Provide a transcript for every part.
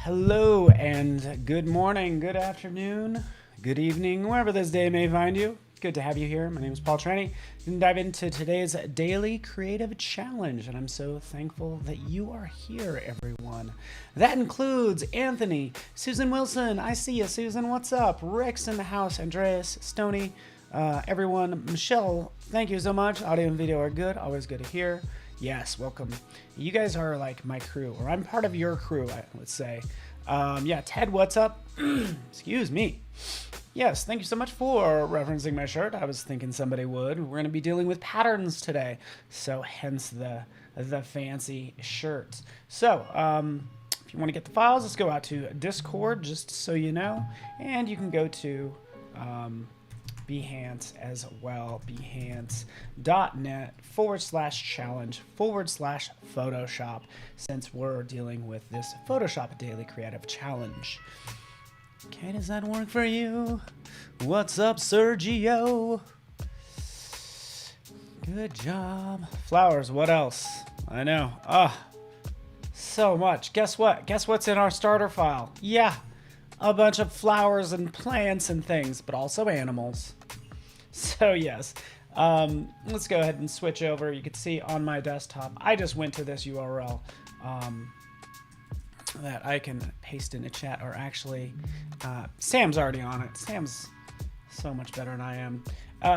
Hello and good morning, good afternoon, good evening, wherever this day may find you. Good to have you here. My name is Paul Trani. We can dive into today's daily creative challenge, and I'm so thankful that you are here, everyone. That includes Anthony, Susan Wilson. I see you, Susan. What's up? Rick's in the house. Andreas, Stoney, everyone. Michelle, thank you so much. Audio and video are good. Always good to hear. Yes, welcome. You guys are like my crew, or I'm part of your crew, let's say. Yeah, Ted, what's up? Excuse me. Yes, thank you so much for referencing my shirt. I was thinking somebody would. We're going to be dealing with patterns today, so hence the fancy shirt. So, if you want to get the files, let's go out to Discord, just so you know, and you can go to Behance as well, behance.net/challenge/Photoshop, since we're dealing with this Photoshop Daily Creative Challenge. Okay, does that work for you? What's up, Sergio? Good job. Flowers, what else? I know. So much. Guess what? Guess what's in our starter file? Yeah, a bunch of flowers and plants and things, but also animals. So yes, let's go ahead and switch over. You can see on my desktop, I just went to this URL that I can paste in a chat, or actually, Sam's already on it. Sam's so much better than I am.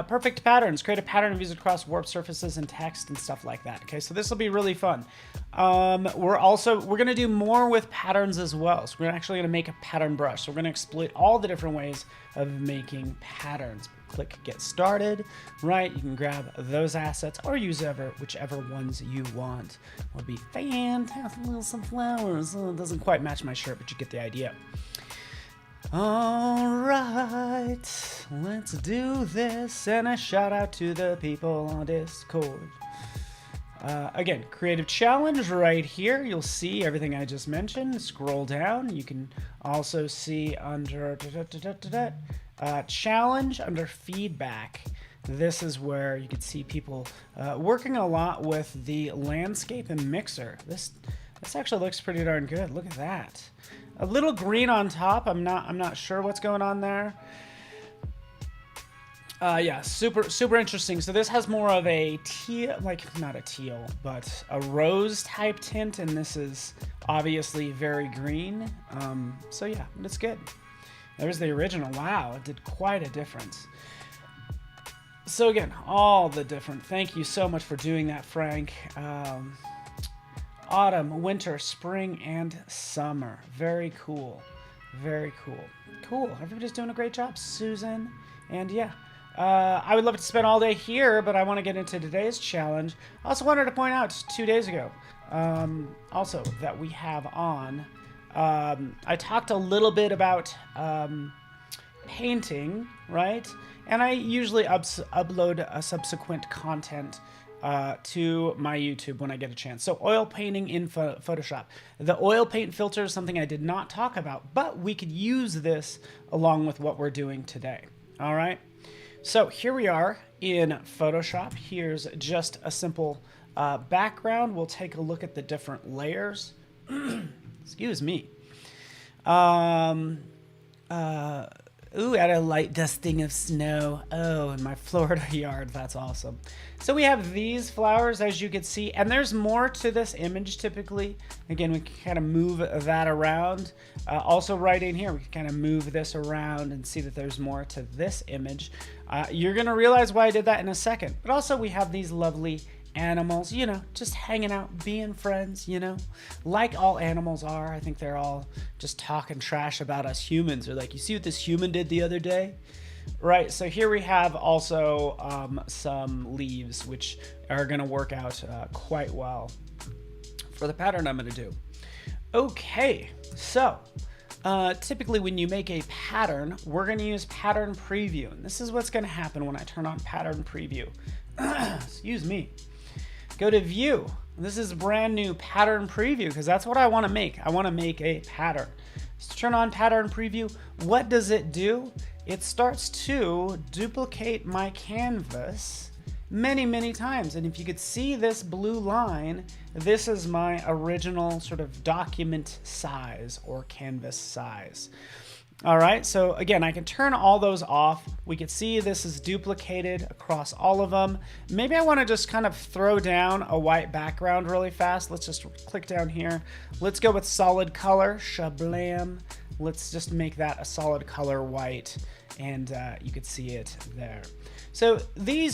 Perfect patterns. Create a pattern and use it across warped surfaces and text and stuff like that. Okay, so this will be really fun. We're going to do more with patterns as well. So we're actually going to make a pattern brush. So we're going to exploit all the different ways of making patterns. Click Get Started, right? You can grab those assets or use whichever ones you want. Would be fantastic. Little sunflowers. Oh, it doesn't quite match my shirt, but you get the idea. All right, let's do this, and a shout out to the people on Discord. Again, creative challenge right here. You'll see everything I just mentioned. Scroll down. You can also see under challenge, under feedback. This is where you can see people working a lot with the landscape and mixer. This actually looks pretty darn good. Look at that. A little green on top. I'm not sure what's going on there. Yeah, super interesting. So this has more of a teal, like not a teal, but a rose type tint, and this is obviously very green. So yeah, it's good. There's the original. Wow, it did quite a difference. So again, all the different. Thank you so much for doing that, Frank. Autumn, winter, spring, and summer. Very cool. Very cool. Cool. Everybody's doing a great job, Susan. And yeah, I would love to spend all day here, but I want to get into today's challenge. I also wanted to point out 2 days ago, also that we have on, I talked a little bit about painting, right? And I usually upload a subsequent content to my YouTube when I get a chance. So oil painting in Photoshop. The oil paint filter is something I did not talk about, but we could use this along with what we're doing today. All right. So here we are in Photoshop. Here's just a simple background. We'll take a look at the different layers. Excuse me. Ooh, add a light dusting of snow. Oh, in my Florida yard. That's awesome. So we have these flowers, as you can see, and there's more to this image typically. Again, we can kind of move that around. Also right in here, we can kind of move this around and see that there's more to this image. You're going to realize why I did that in a second. But also we have these lovely animals, you know, just hanging out, being friends, you know, like all animals are. I think they're all just talking trash about us humans. They're like, you see what this human did the other day? Right, so here we have also some leaves, which are going to work out quite well for the pattern I'm going to do. Okay, so typically when you make a pattern, we're going to use pattern preview. And this is what's going to happen when I turn on pattern preview. Excuse me. Go to view. This is brand new pattern preview because that's what I want to make. I want to make a pattern. So turn on pattern preview. What does it do? It starts to duplicate my canvas many, many times. And if you could see this blue line, this is my original sort of document size or canvas size. All right, so again, I can turn all those off. We can see this is duplicated across all of them. Maybe I want to just kind of throw down a white background really fast. Let's just click down here. Let's go with solid color, shablam. Let's just make that a solid color white, and you could see it there. So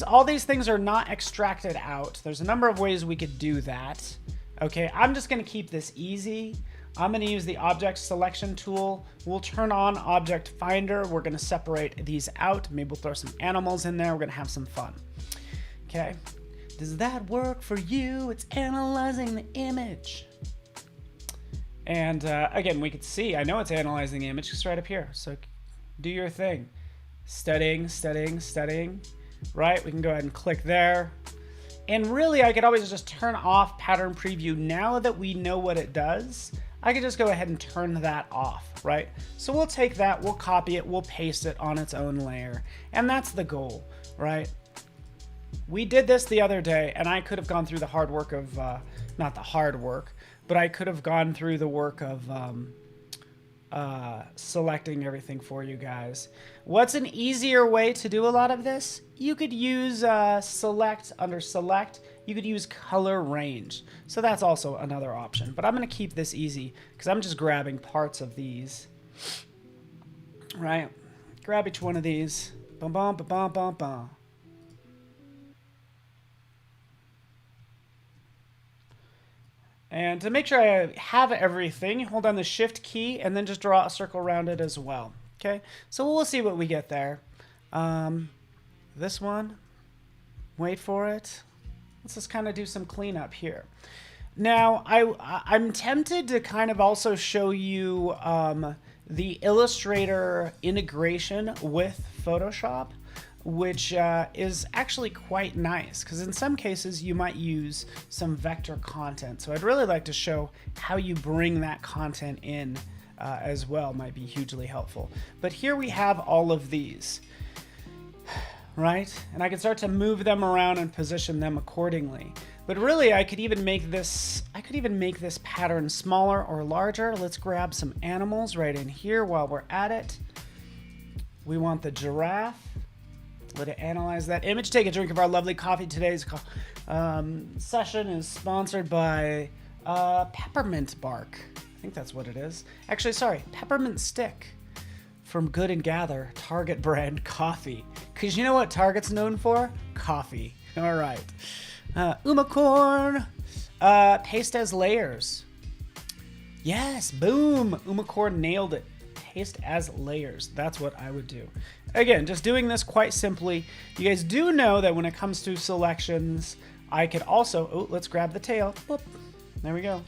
all these things are not extracted out. There's a number of ways we could do that. Okay, I'm just gonna keep this easy. I'm going to use the object selection tool. We'll turn on object finder. We're going to separate these out. Maybe we'll throw some animals in there. We're going to have some fun. Okay. Does that work for you? It's analyzing the image. And again, we could see, I know it's analyzing the image just right up here. So do your thing. Studying, studying, studying. Right? We can go ahead and click there. And really, I could always just turn off pattern preview. Now that we know what it does, I could just go ahead and turn that off, right? So we'll take that, we'll copy it, we'll paste it on its own layer. And that's the goal, right? We did this the other day, and I could have gone through the hard work of, not the hard work, but I could have gone through the work of selecting everything for you guys. What's an easier way to do a lot of this? You could use select, under select, you could use color range. So that's also another option, but I'm gonna keep this easy because I'm just grabbing parts of these, right? Grab each one of these, bum, bum, bum, bum, bum, bum. And to make sure I have everything, hold down the shift key and then just draw a circle around it as well. Okay, so we'll see what we get there. This one, wait for it. Let's just kind of do some cleanup here. Now, I'm tempted to kind of also show you the Illustrator integration with Photoshop, which is actually quite nice because in some cases you might use some vector content. So I'd really like to show how you bring that content in as well. Might be hugely helpful. But here we have all of these, right? And I can start to move them around and position them accordingly. But really I could even make this pattern smaller or larger. Let's grab some animals right in here while we're at it. We want the giraffe. Let it analyze that image. Take a drink of our lovely coffee. Today's session is sponsored by peppermint bark. I think that's what it is. Actually, sorry, peppermint stick from Good and Gather, Target brand coffee. Because you know what Target's known for? Coffee. All right. Umacorn. Paste as layers. Yes, boom. Umacorn nailed it. Paste as layers. That's what I would do. Again, just doing this quite simply. You guys do know that when it comes to selections, I could also, let's grab the tail. Boop. There we go.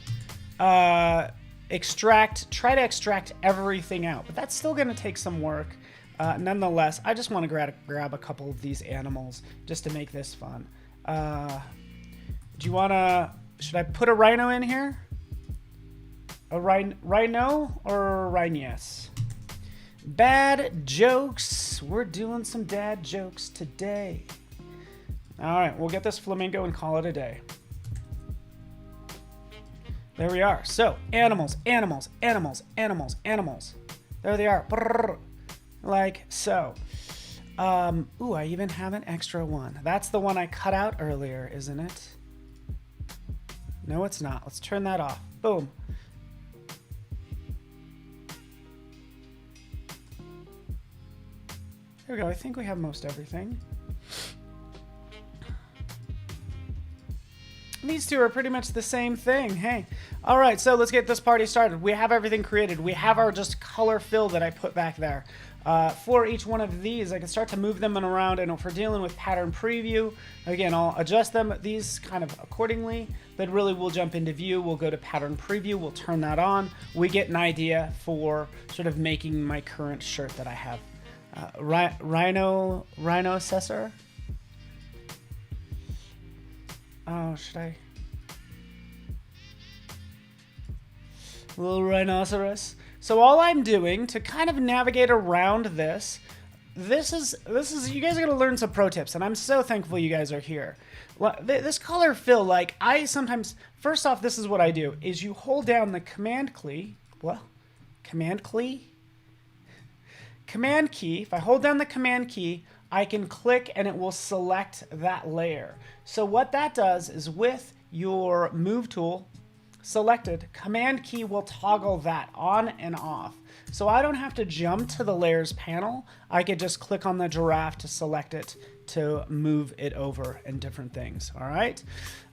Try to extract everything out, but that's still going to take some work. Nonetheless, I just want to grab a couple of these animals just to make this fun. Should I put a rhino in here? A rhino or rhinos? Bad jokes. We're doing some dad jokes today. All right, we'll get this flamingo and call it a day. There we are. So, animals, animals, animals, animals, animals. There they are. Brrr. Like so. I even have an extra one. That's the one I cut out earlier, isn't it? No, it's not. Let's turn that off. Boom. There we go. I think we have most everything. These two are pretty much the same thing. Hey. All right, so let's get this party started. We have everything created. We have our just color fill that I put back there. For each one of these, I can start to move them around, and if we're dealing with pattern preview, again, I'll adjust them, these kind of accordingly, but really we'll jump into view, we'll go to pattern preview, we'll turn that on. We get an idea for sort of making my current shirt that I have. Rhinoceros? Oh, should I? Little rhinoceros. So all I'm doing to kind of navigate around this, this is you guys are gonna learn some pro tips, and I'm so thankful you guys are here. This color fill, like I sometimes, first off, this is what I do: is you hold down the command key. Command key. If I hold down the command key, I can click and it will select that layer. So what that does is with your move tool selected, command key will toggle that on and off. So I don't have to jump to the layers panel. I could just click on the giraffe to select it to move it over and different things. All right.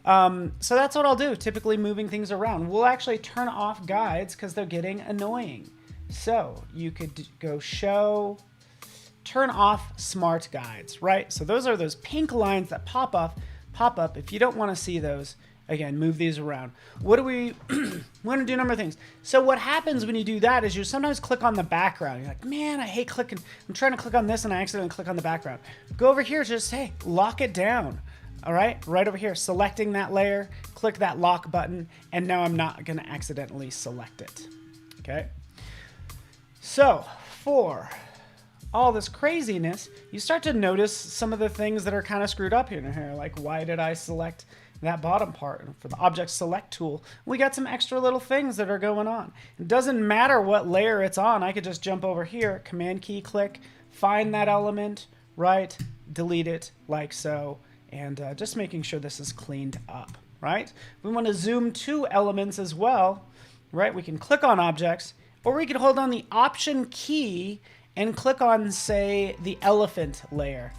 So that's what I'll do, typically moving things around. We'll actually turn off guides because they're getting annoying. So you could go show, turn off smart guides, right? So those are those pink lines that pop up. If you don't want to see those, again, move these around. What do we want to do? A number of things. So what happens when you do that is you sometimes click on the background. You're like, man, I hate clicking. I'm trying to click on this and I accidentally click on the background. Go over here, just hey, lock it down. All right, right over here, selecting that layer, click that lock button, and now I'm not going to accidentally select it. Okay. So for all this craziness, you start to notice some of the things that are kind of screwed up here and here. Like, why did I select that bottom part? And for the object select tool, we got some extra little things that are going on. It doesn't matter what layer it's on. I could just jump over here, command key click, find that element, right? Delete it like so. And just making sure this is cleaned up, right? We want to zoom to elements as well, right? We can click on objects, or we can hold on the Option key and click on, say, the elephant layer.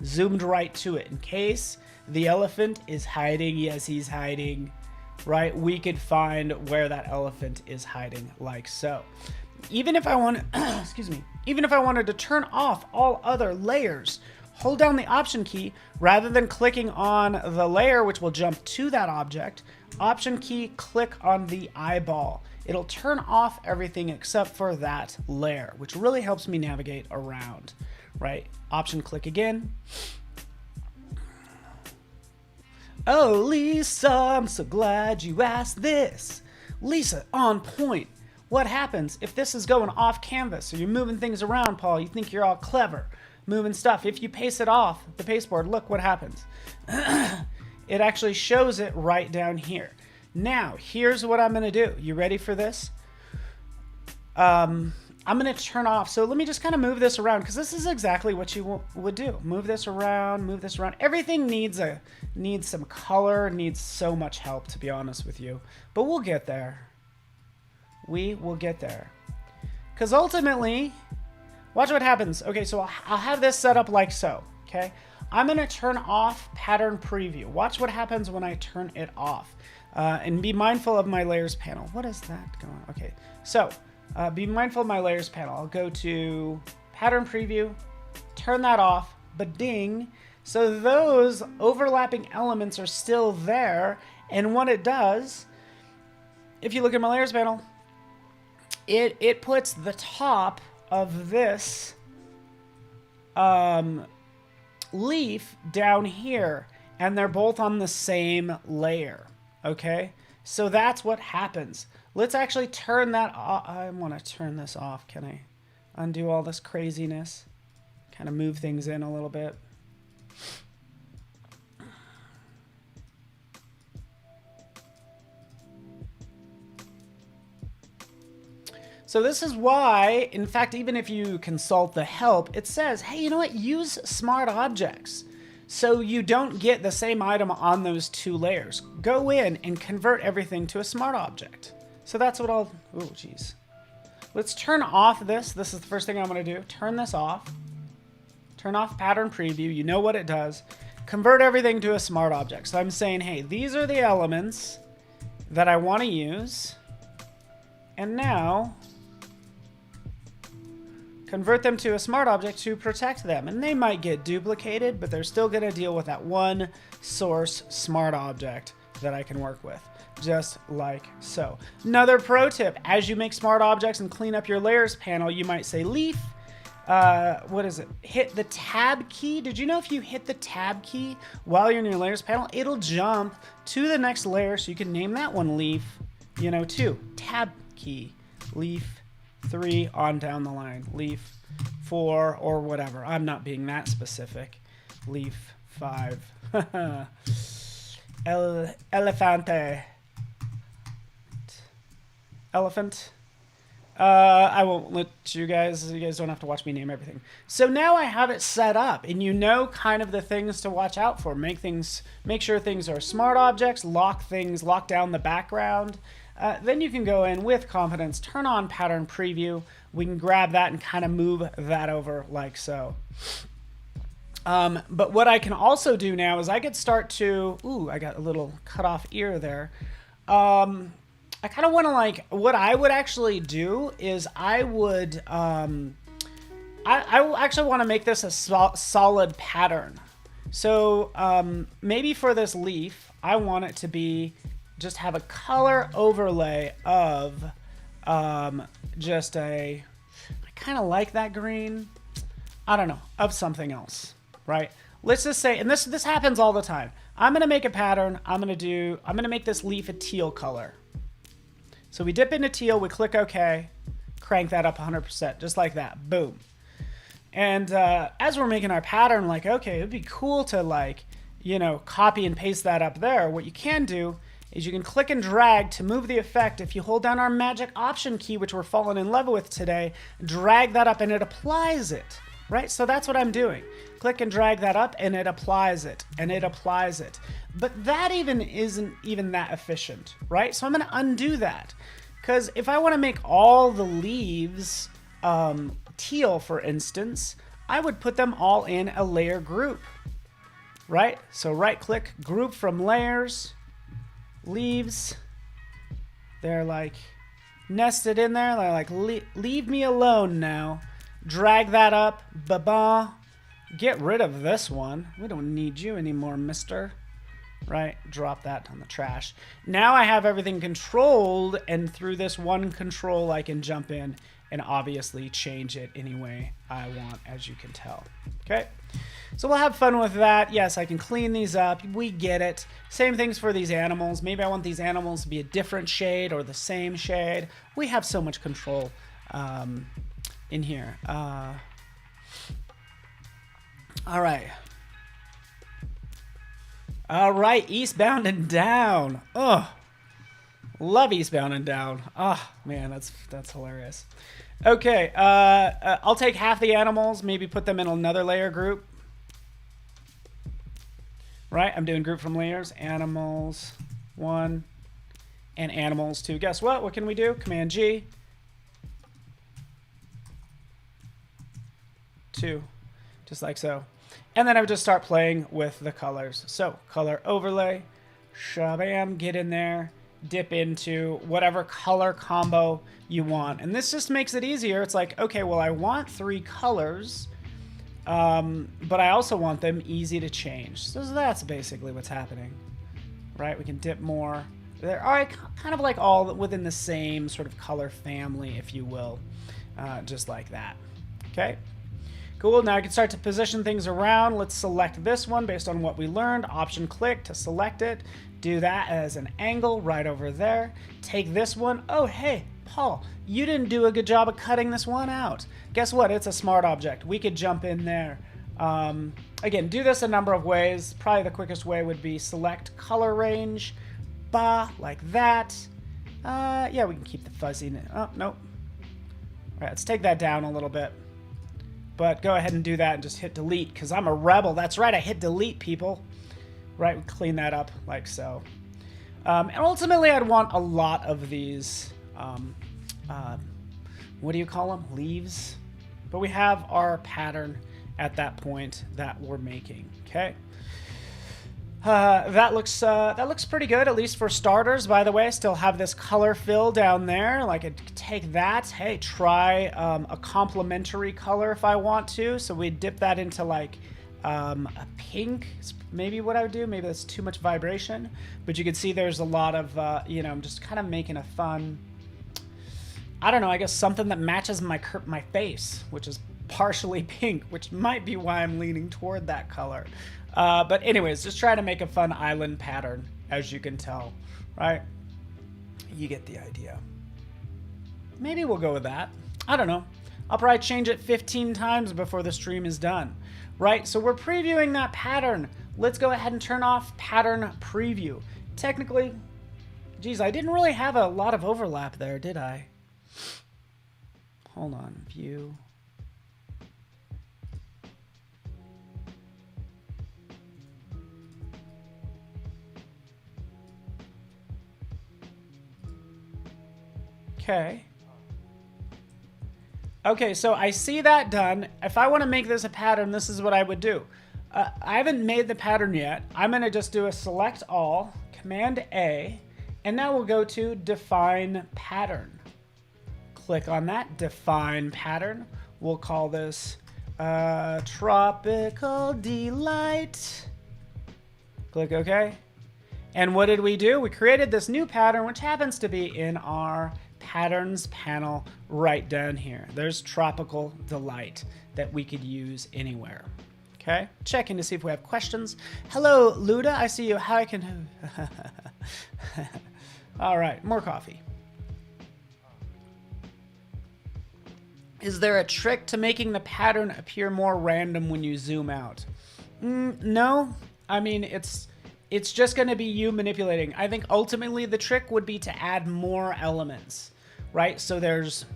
Zoomed right to it. In case the elephant is hiding, yes, he's hiding, right? We could find where that elephant is hiding, like so. Even if I want, excuse me, even if I wanted to turn off all other layers, hold down the Option key rather than clicking on the layer, which will jump to that object. Option key, click on the eyeball. It'll turn off everything except for that layer, which really helps me navigate around, right? Option click again. Oh, Lisa, I'm so glad you asked this. Lisa, on point. What happens if this is going off canvas? So you're moving things around, Paul. You think you're all clever, moving stuff. If you paste it off the pasteboard, look what happens. It actually shows it right down here. Now, here's what I'm going to do. You ready for this? I'm going to turn off. So let me just kind of move this around because this is exactly what you would do. Move this around, move this around. Everything needs some color, needs so much help, to be honest with you. But we'll get there. We will get there. Because ultimately, watch what happens. Okay, so I'll have this set up like so. Okay, I'm going to turn off pattern preview. Watch what happens when I turn it off. And be mindful of my layers panel. What is that going on? Okay, so be mindful of my layers panel. I'll go to pattern preview, turn that off, but ding. So those overlapping elements are still there. And what it does, if you look at my layers panel, it puts the top of this leaf down here, and they're both on the same layer. Okay, so that's what happens. Let's actually turn that off. I want to turn this off. Can I undo all this craziness? Kind of move things in a little bit. So this is why, in fact, even if you consult the help, it says, hey, you know what? Use smart objects. So you don't get the same item on those two layers. Go in and convert everything to a smart object. So that's what I'll, oh geez. Let's turn off this. This is the first thing I'm gonna do. Turn this off. Turn off pattern preview. You know what it does. Convert everything to a smart object. So I'm saying, hey, these are the elements that I wanna use. And now, convert them to a smart object to protect them. And they might get duplicated, but they're still going to deal with that one source smart object that I can work with, just like so. Another pro tip, as you make smart objects and clean up your layers panel, you might say leaf, what is it? Hit the tab key. Did you know if you hit the tab key while you're in your layers panel, it'll jump to the next layer, so you can name that one leaf, you know, 2. Tab key, leaf 3 on down the line. Leaf 4 or whatever. I'm not being that specific. Leaf 5. Elefante. Elephant. I won't let you guys don't have to watch me name everything. So now I have it set up, and you know kind of the things to watch out for. Make sure things are smart objects, lock down the background. Then you can go in with confidence, turn on pattern preview. We can grab that and kind of move that over like so. But what I can also do now is I could start to, ooh, I got a little cut off ear there. I kind of want to like, what I would actually do is I would, I actually want to make this a solid pattern. So maybe for this leaf, I want it to be, just have a color overlay of just I kind of like that green, I don't know, of something else, right? Let's just say, and this happens all the time. I'm going to make a pattern. I'm going to make this leaf a teal color. So we dip into teal, we click OK, crank that up 100%, just like that, boom. And as we're making our pattern, like, okay, it'd be cool to like, you know, copy and paste that up there. What you can do is you can click and drag to move the effect. If you hold down our magic option key, which we're falling in love with today, drag that up and it applies it, right? So that's what I'm doing. Click and drag that up and it applies it, and it applies it. But that isn't even that efficient, right? So I'm going to undo that, because if I want to make all the leaves teal, for instance, I would put them all in a layer group, right? So right click, group from layers, leaves. They're like nested in there. They're like, leave me alone now. Drag that up, ba-ba. Get rid of this one. We don't need you anymore, mister. Right? Drop that on the trash. Now I have everything controlled, and through this one control, I can jump in and obviously change it any way I want, as you can tell. Okay? So we'll have fun with that. Yes, I can clean these up. We get it. Same things for these animals. Maybe I want these animals to be a different shade or the same shade. We have so much control in here. All right. All right, Eastbound and Down. Oh, love Eastbound and Down. Oh, man, that's hilarious. Okay, I'll take half the animals, maybe put them in another layer group. Right, I'm doing group from layers. Animals 1 and animals 2. Guess what? What can we do? Command G. 2, just like so. And then I would just start playing with the colors. So color overlay, shabam, get in there, dip into whatever color combo you want. And this just makes it easier. It's like, okay, well, I want 3 colors, but I also want them easy to change. So that's basically what's happening, right? We can dip more. They're all right, kind of like all within the same sort of color family, if you will, just like that. Okay. Cool, now I can start to position things around. Let's select this one based on what we learned. Option click to select it. Do that as an angle right over there. Take this one. Oh, hey, Paul, you didn't do a good job of cutting this one out. Guess what? It's a smart object. We could jump in there. Again, do this a number of ways. Probably the quickest way would be select color range. Bah, like that. Yeah, we can keep the fuzzy. Oh, nope. All right, let's take that down a little bit. But go ahead and do that and just hit delete, because I'm a rebel. That's right, I hit delete, people. Right, we clean that up like so. And ultimately, I'd want a lot of these, what do you call them? Leaves. But we have our pattern at that point that we're making, okay? That looks pretty good, at least for starters. By the way, I still have this color fill down there. Like, I could take that. Hey, try a complementary color if I want to. So we dip that into like a pink. It's maybe what I would do. Maybe that's too much vibration. But you can see there's a lot of, you know, I'm just kind of making a fun, I don't know, I guess something that matches my face, which is partially pink, which might be why I'm leaning toward that color. But anyways, just try to make a fun island pattern, as you can tell, right? You get the idea. Maybe we'll go with that. I don't know. I'll probably change it 15 times before the stream is done, right? So we're previewing that pattern. Let's go ahead and turn off pattern preview. Technically, geez, I didn't really have a lot of overlap there, did I? Hold on, view. Okay. Okay, so I see that done. If I want to make this a pattern, this is what I would do. I haven't made the pattern yet. I'm going to just do a select all, Command A, and now we'll go to define pattern. Click on that, define pattern. We'll call this Tropical Delight. Click OK. And what did we do? We created this new pattern, which happens to be in our patterns panel right down here. There's Tropical Delight that we could use anywhere. Okay, checking to see if we have questions. Hello, Luda. I see you. How I can... All right, more coffee. Is there a trick to making the pattern appear more random when you zoom out? No. I mean, it's just going to be you manipulating. I think ultimately the trick would be to add more elements, right? So there's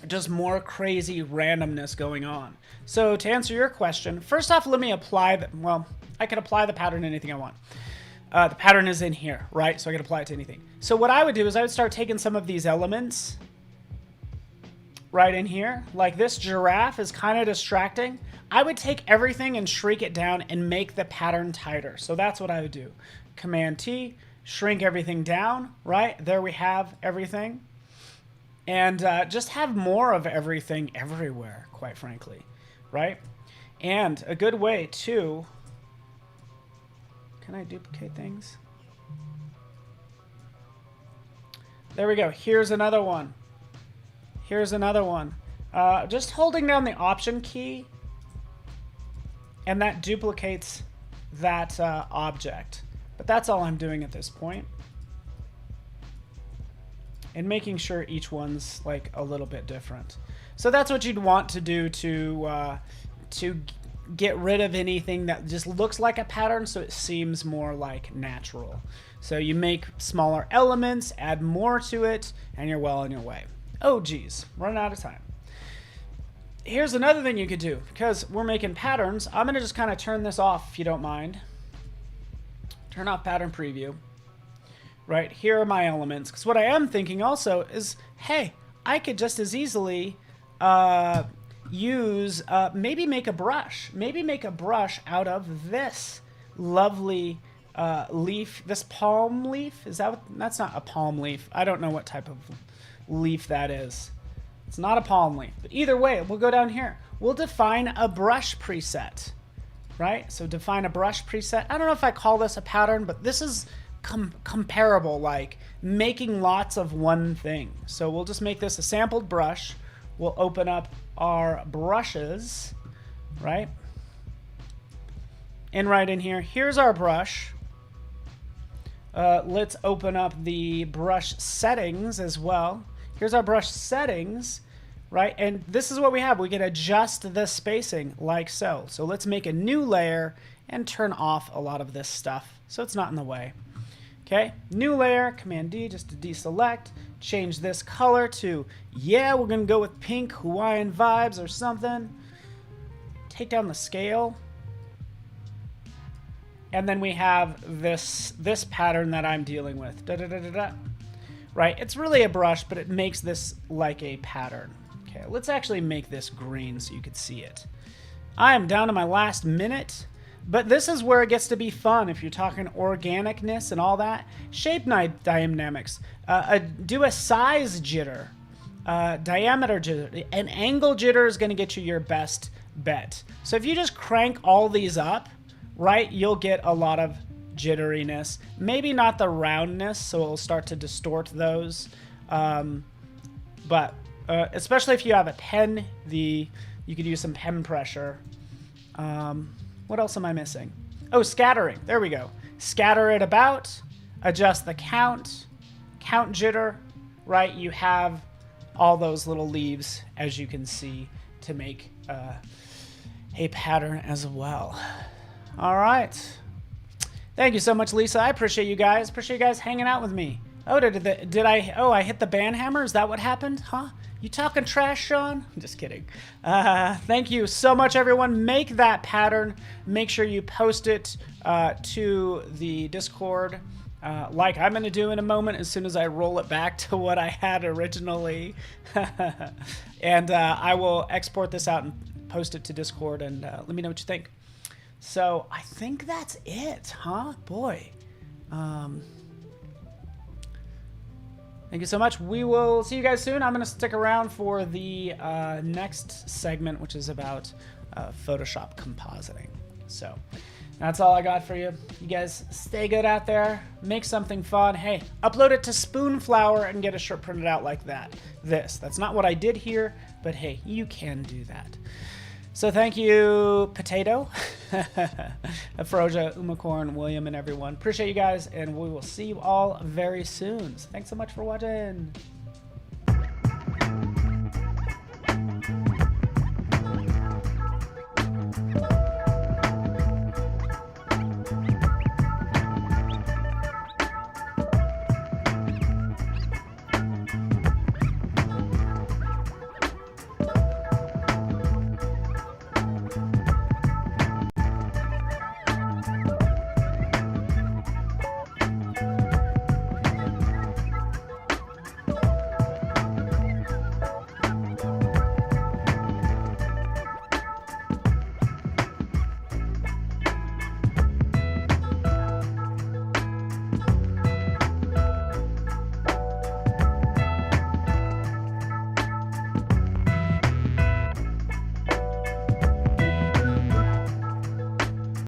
just more crazy randomness going on. So to answer your question, first off, let me apply the, well, I can apply the pattern to anything I want. The pattern is in here, right? So I can apply it to anything. So what I would do is I would start taking some of these elements right in here. Like this giraffe is kind of distracting. I would take everything and shrink it down and make the pattern tighter. So that's what I would do. Command T, shrink everything down, right? There we have everything. And just have more of everything everywhere, quite frankly, right? And a good way to... Can I duplicate things? There we go. Here's another one. Here's another one. Just holding down the Option key, and that duplicates that object. But that's all I'm doing at this point. And making sure each one's like a little bit different. So that's what you'd want to do to get rid of anything that just looks like a pattern, so it seems more like natural. So you make smaller elements, add more to it, and you're well on your way. Oh geez, running out of time. Here's another thing you could do, because we're making patterns. I'm gonna just kind of turn this off if you don't mind. Turn off pattern preview. Right, here are my elements. Because what I am thinking also is, hey, I could just as easily use, maybe make a brush. Maybe make a brush out of this lovely leaf, this palm leaf. Is that what, that's not a palm leaf. I don't know what type of leaf that is. It's not a palm leaf. But either way, we'll go down here. We'll define a brush preset, right? So define a brush preset. I don't know if I call this a pattern, but this is comparable, like making lots of one thing. So we'll just make this a sampled brush. We'll open up our brushes, right? And right in here, here's our brush. Let's open up the brush settings as well. Here's our brush settings, right? And this is what we have. We can adjust the spacing like so. So let's make a new layer and turn off a lot of this stuff so it's not in the way. Okay, new layer, Command D just to deselect, change this color to, yeah, we're gonna go with pink Hawaiian vibes or something. Take down the scale. And then we have this pattern that I'm dealing with. Da, da, da, da, da. Right, it's really a brush, but it makes this like a pattern. Okay, let's actually make this green so you could see it. I am down to my last minute. But this is where it gets to be fun if you're talking organicness and all that. Shape dynamics. Do a size jitter. Diameter jitter. An angle jitter is going to get you your best bet. So if you just crank all these up, right, you'll get a lot of jitteriness. Maybe not the roundness, so it'll start to distort those. But especially if you have a pen, you could use some pen pressure. What else am I missing? Oh, scattering. There we go. Scatter it about. Adjust the count. Count jitter. Right? You have all those little leaves, as you can see, to make a pattern as well. All right. Thank you so much, Lisa. I appreciate you guys. Appreciate you guys hanging out with me. Oh, I hit the band hammer? Is that what happened? Huh? You talking trash, Sean? I'm just kidding. Thank you so much, everyone. Make that pattern. Make sure you post it to the Discord, like I'm going to do in a moment as soon as I roll it back to what I had originally. And I will export this out and post it to Discord, and let me know what you think. So I think that's it, huh? Boy. Thank you so much. We will see you guys soon. I'm going to stick around for the next segment, which is about Photoshop compositing. So that's all I got for you. You guys stay good out there. Make something fun. Hey, upload it to Spoonflower and get a shirt printed out like that. That's not what I did here, but hey, you can do that. So thank you, Potato, Afroja, Umacorn, William, and everyone. Appreciate you guys, and we will see you all very soon. So thanks so much for watching.